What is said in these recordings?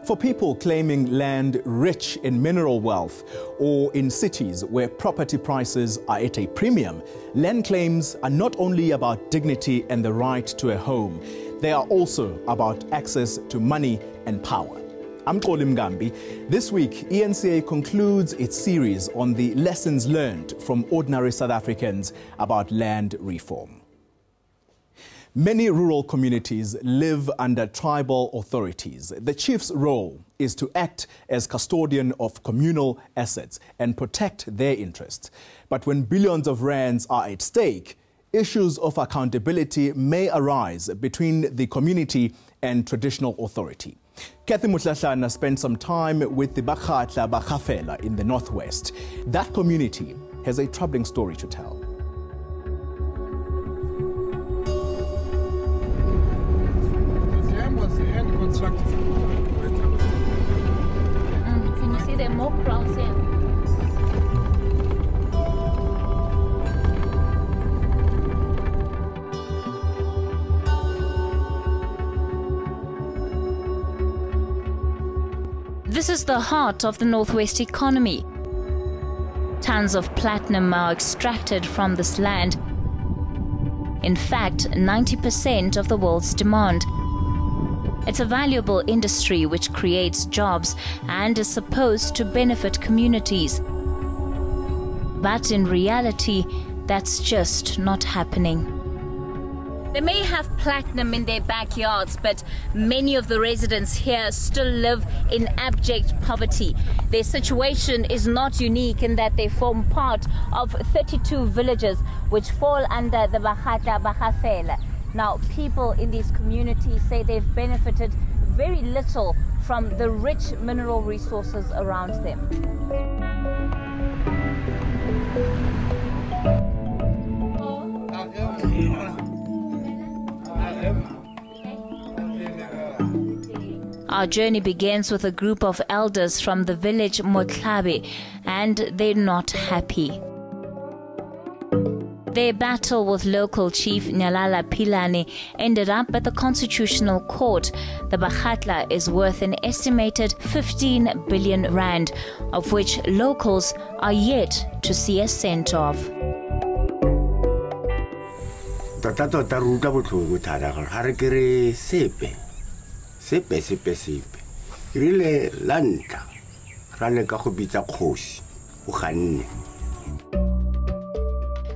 For people claiming land rich in mineral wealth or in cities where property prices are at a premium, land claims are not only about dignity and the right to a home, they are also about access to money and power. I'm Xoli Mngambi. This week, eNCA concludes its series on the lessons learned from ordinary South Africans about land reform. Many rural communities live under tribal authorities. The chief's role is to act as custodian of communal assets and protect their interests. But when billions of rands are at stake, issues of accountability may arise between the community and traditional authority. Kathy Mutlahlana spent some time with the Bakhatla Bakhafela in the northwest. That community has a troubling story to tell. Can you see there are more crowds here? This is the heart of the Northwest economy. Tons of platinum are extracted from this land. In fact, 90% of the world's demand. It's a valuable industry which creates jobs and is supposed to benefit communities. But in reality, that's just not happening. They may have platinum in their backyards, but many of the residents here still live in abject poverty. Their situation is not unique in that they form part of 32 villages which fall under the Bakhatla Bakhafela. Now, people in these communities say they've benefited very little from the rich mineral resources around them. Our journey begins with a group of elders from the village Motlabe, and they're not happy. Their battle with local chief Nyalala Pilane ended up at the Constitutional Court. The Bakhatla is worth an estimated 15 billion rand, of which locals are yet to see a cent of.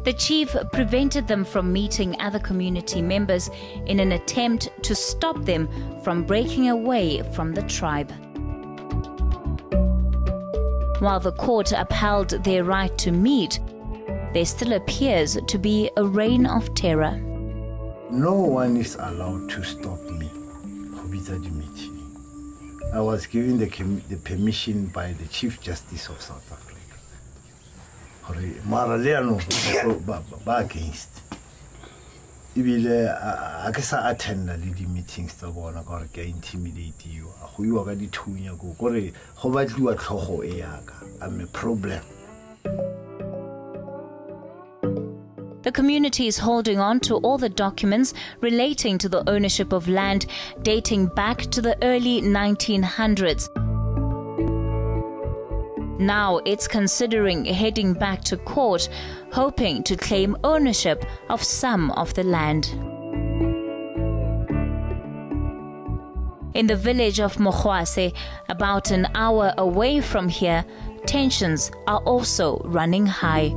The chief prevented them from meeting other community members in an attempt to stop them from breaking away from the tribe. While the court upheld their right to meet, there still appears to be a reign of terror. No one is allowed to stop me from the meeting. I was given the permission by the Chief Justice of South Africa. Maraleano against. I guess I attend the meetings to go and intimidate you. You are going I'm a problem. The community is holding on to all the documents relating to the ownership of land dating back to the early 1900s. Now it's considering heading back to court, hoping to claim ownership of some of the land. In the village of Mokhwase, about an hour away from here, tensions are also running high.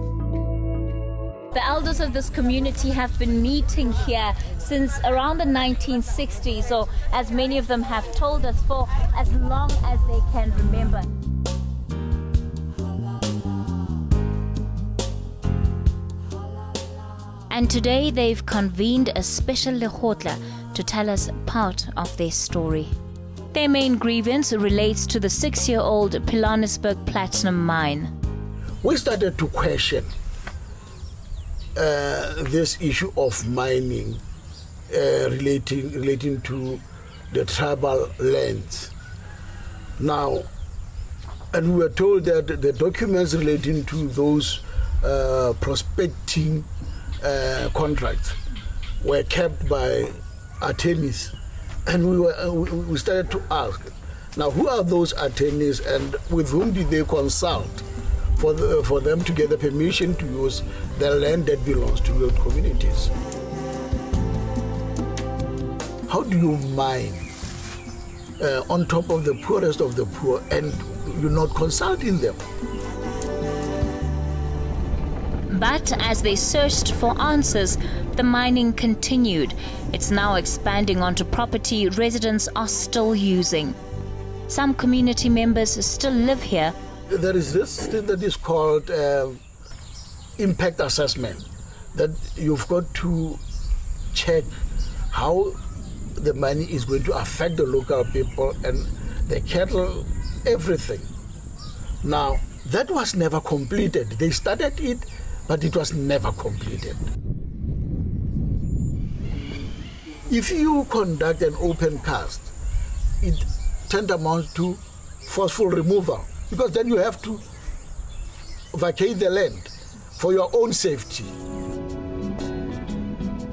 The elders of this community have been meeting here since around the 1960s, or as many of them have told us, for as long as they can remember. And today they've convened a special lekgotla to tell us part of their story. Their main grievance relates to the 6-year-old Pilanesberg platinum mine. We started to question this issue of mining relating to the tribal lands. Now, and we were told that the documents relating to those prospecting contracts were kept by attorneys, and we started to ask Now, who are those attorneys and with whom did they consult for them to get the permission to use the land that belongs to those communities? How do you mine on top of the poorest of the poor and you're not consulting them? But as they searched for answers, the mining continued. It's now expanding onto property residents are still using. Some community members still live here. There is this thing that is called impact assessment, that you've got to check how the money is going to affect the local people and the cattle, everything. Now, that was never completed. They started it, but it was never completed. If you conduct an open cast, it tantamount to forceful removal, because then you have to vacate the land for your own safety.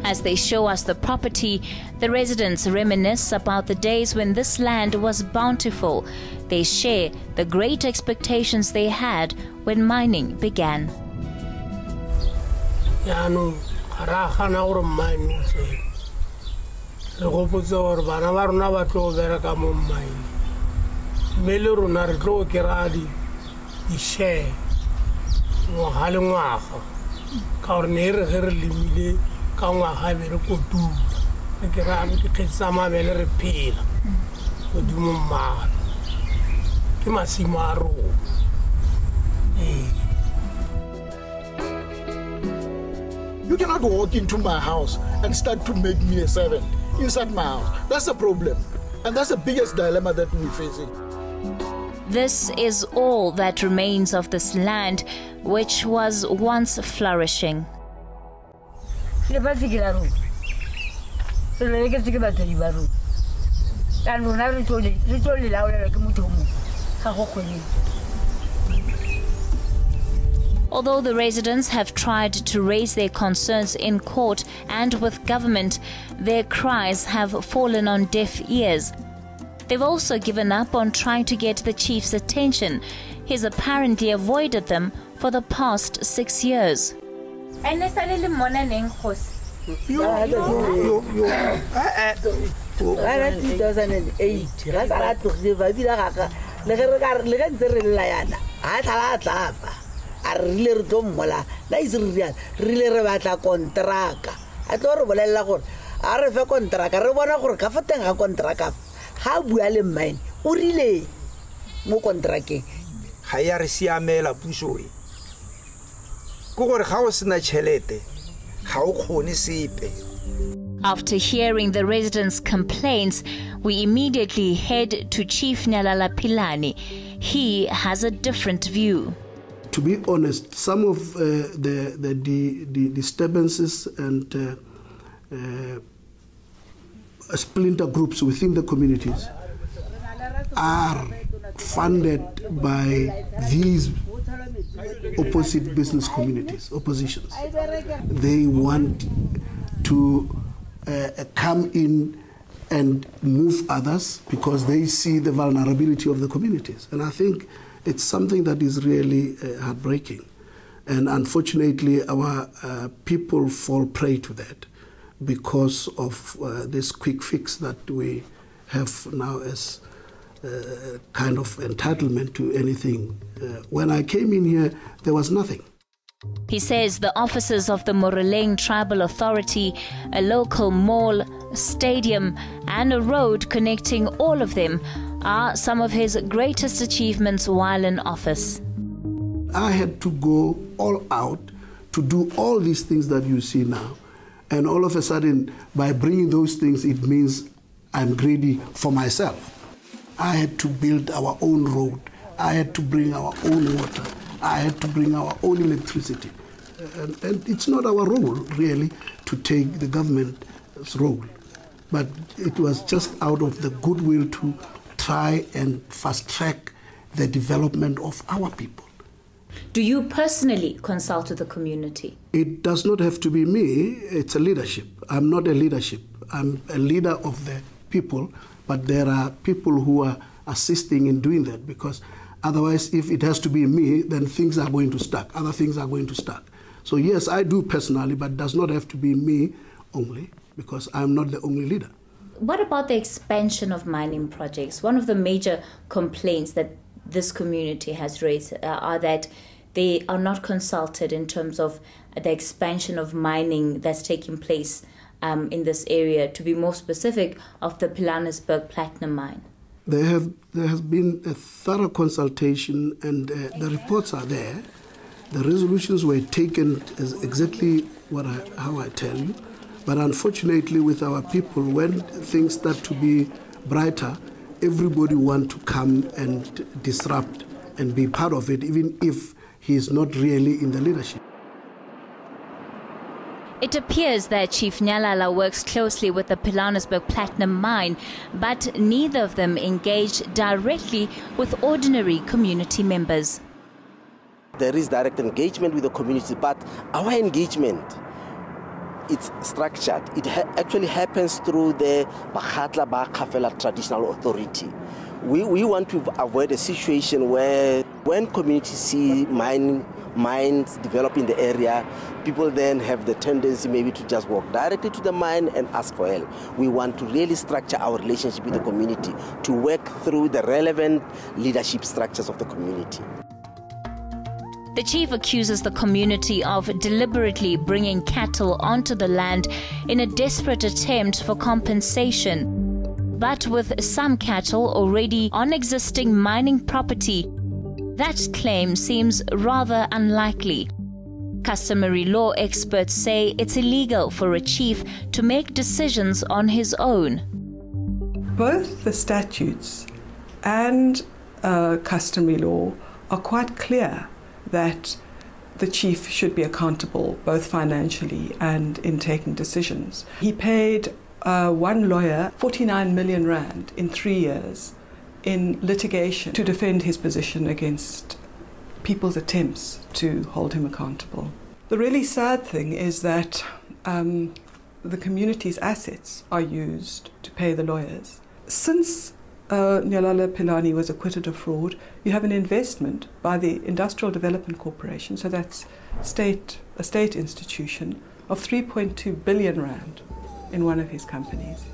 As they show us the property, the residents reminisce about the days when this land was bountiful. They share the great expectations they had when mining began. You cannot walk into my house and start to make me a servant inside my house. That's the problem. And that's the biggest dilemma that we're facing. This is all that remains of this land, which was once flourishing. Although the residents have tried to raise their concerns in court and with government, their cries have fallen on deaf ears. They've also given up on trying to get the chief's attention. He's apparently avoided them for the past 6 years. Ha bua le mine o rile mo kontrake ha ya re siamela puso e go gore ga o sena tšhelete ga o kgone sepe. After hearing the residents' complaints, we immediately head to Chief Nyalala Pilani. He has a different view. To be honest, some of the disturbances and splinter groups within the communities are funded by these opposite business communities, oppositions. They want to come in and move others because they see the vulnerability of the communities. And I think it's something that is really heartbreaking. And unfortunately, our people fall prey to that because of this quick fix that we have now as kind of entitlement to anything. When I came in here, there was nothing. He says the offices of the Moreleng Tribal Authority, a local mall, stadium, and a road connecting all of them are some of his greatest achievements while in office. I had to go all out to do all these things that you see now. And all of a sudden, by bringing those things, it means I'm greedy for myself. I had to build our own road. I had to bring our own water. I had to bring our own electricity. And it's not our role, really, to take the government's role. But it was just out of the goodwill to try and fast-track the development of our people. Do you personally consult with the community? It does not have to be me. It's a leadership. I'm not a leadership. I'm a leader of the people, but there are people who are assisting in doing that, because otherwise, if it has to be me, then things are going to stuck. Other things are going to stuck. So yes, I do personally, but it does not have to be me only, because I'm not the only leader. What about the expansion of mining projects? One of the major complaints that this community has raised are that they are not consulted in terms of the expansion of mining that's taking place in this area, to be more specific, of the Pilanesberg Platinum Mine. There has been a thorough consultation, and the reports are there. The resolutions were taken as exactly how I tell you. But unfortunately, with our people, when things start to be brighter, everybody wants to come and disrupt and be part of it, even if he is not really in the leadership. It appears that Chief Nyalala works closely with the Pilanesberg Platinum Mine, but neither of them engage directly with ordinary community members. There is direct engagement with the community, but our engagement, it's structured. It actually happens through the Bakhatla Bakafela Traditional Authority. We want to avoid a situation where when communities see mines develop in the area, people then have the tendency maybe to just walk directly to the mine and ask for help. We want to really structure our relationship with the community to work through the relevant leadership structures of the community. The chief accuses the community of deliberately bringing cattle onto the land in a desperate attempt for compensation. But with some cattle already on existing mining property, that claim seems rather unlikely. Customary law experts say it's illegal for a chief to make decisions on his own. Both the statutes and customary law are quite clear that the chief should be accountable both financially and in taking decisions. He paid one lawyer 49 million rand in 3 years in litigation to defend his position against people's attempts to hold him accountable. The really sad thing is that the community's assets are used to pay the lawyers. Since Nyalala Pilani was acquitted of fraud, you have an investment by the Industrial Development Corporation, so that's a state institution, of 3.2 billion rand in one of his companies.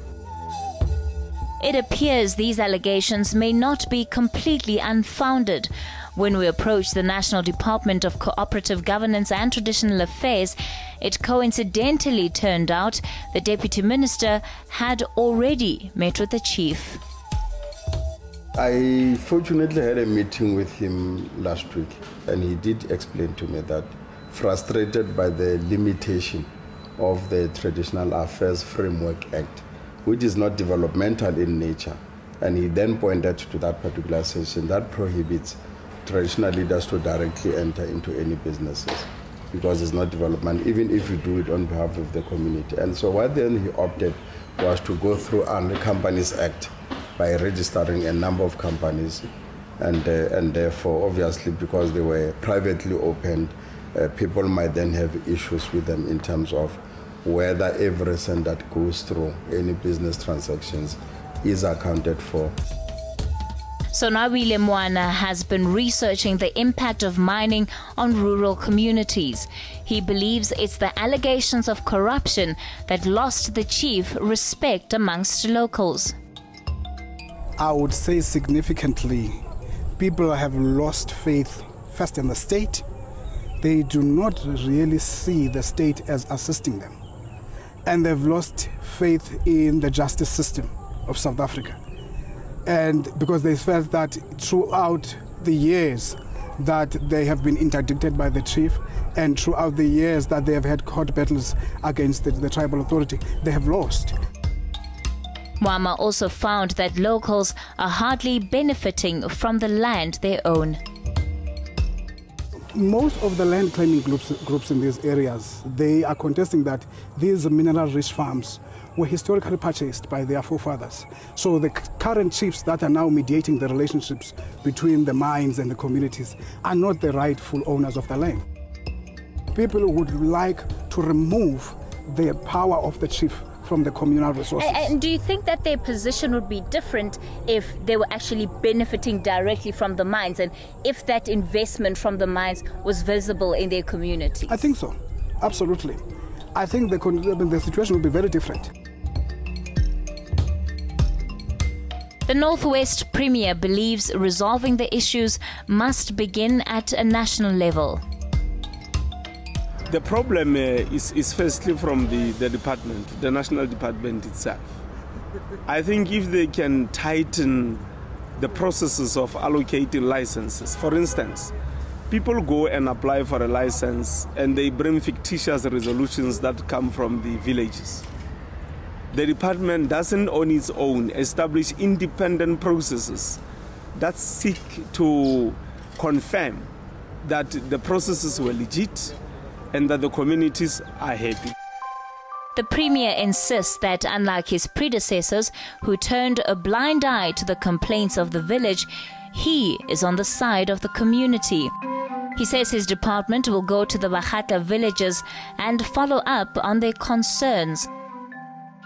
It appears these allegations may not be completely unfounded. When we approached the National Department of Cooperative Governance and Traditional Affairs, it coincidentally turned out the Deputy Minister had already met with the chief. I fortunately had a meeting with him last week, and he did explain to me that, frustrated by the limitation of the Traditional Affairs Framework Act, which is not developmental in nature, and he then pointed to that particular section that prohibits traditional leaders to directly enter into any businesses because it's not development, even if you do it on behalf of the community. And so what then he opted was to go through the Companies Act by registering a number of companies, and therefore, obviously, because they were privately opened, people might then have issues with them in terms of whether every cent that goes through any business transactions is accounted for. So Nawile Mwana has been researching the impact of mining on rural communities. He believes it's the allegations of corruption that lost the chief respect amongst locals. I would say significantly, people have lost faith first in the state. They do not really see the state as assisting them. And they've lost faith in the justice system of South Africa. And because they felt that throughout the years that they have been interdicted by the chief, and throughout the years that they have had court battles against the tribal authority, they have lost. Mwama also found that locals are hardly benefiting from the land they own. Most of the land claiming groups in these areas, they are contesting that these mineral-rich farms were historically purchased by their forefathers. So the current chiefs that are now mediating the relationships between the mines and the communities are not the rightful owners of the land. People would like to remove the power of the chief from the communal resources. And do you think that their position would be different if they were actually benefiting directly from the mines and if that investment from the mines was visible in their community? I think so, absolutely. I think the situation would be very different. The Northwest Premier believes resolving the issues must begin at a national level. The problem is firstly from the department, the national department itself. I think if they can tighten the processes of allocating licenses, for instance, people go and apply for a license and they bring fictitious resolutions that come from the villages. The department doesn't on its own establish independent processes that seek to confirm that the processes were legit and that the communities are happy. The Premier insists that unlike his predecessors who turned a blind eye to the complaints of the village, he is on the side of the community. He says his department will go to the Bakgatla villages and follow up on their concerns.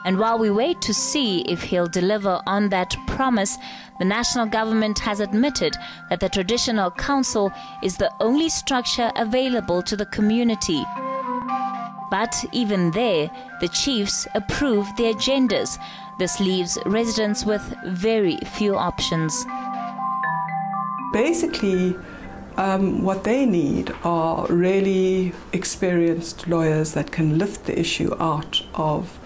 And while we wait to see if he'll deliver on that promise, the national government has admitted that the Traditional Council is the only structure available to the community. But even there, the chiefs approve the agendas. This leaves residents with very few options. Basically, what they need are really experienced lawyers that can lift the issue out of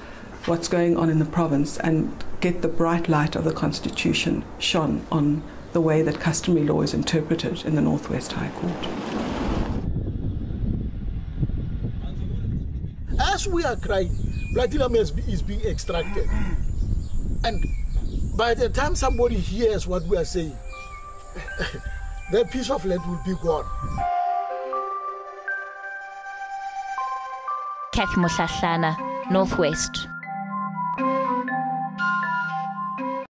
what's going on in the province and get the bright light of the Constitution shone on the way that customary law is interpreted in the Northwest High Court. As we are crying, platinum is being extracted. And by the time somebody hears what we are saying, that piece of land will be gone. Kathy Motlatlana, Northwest.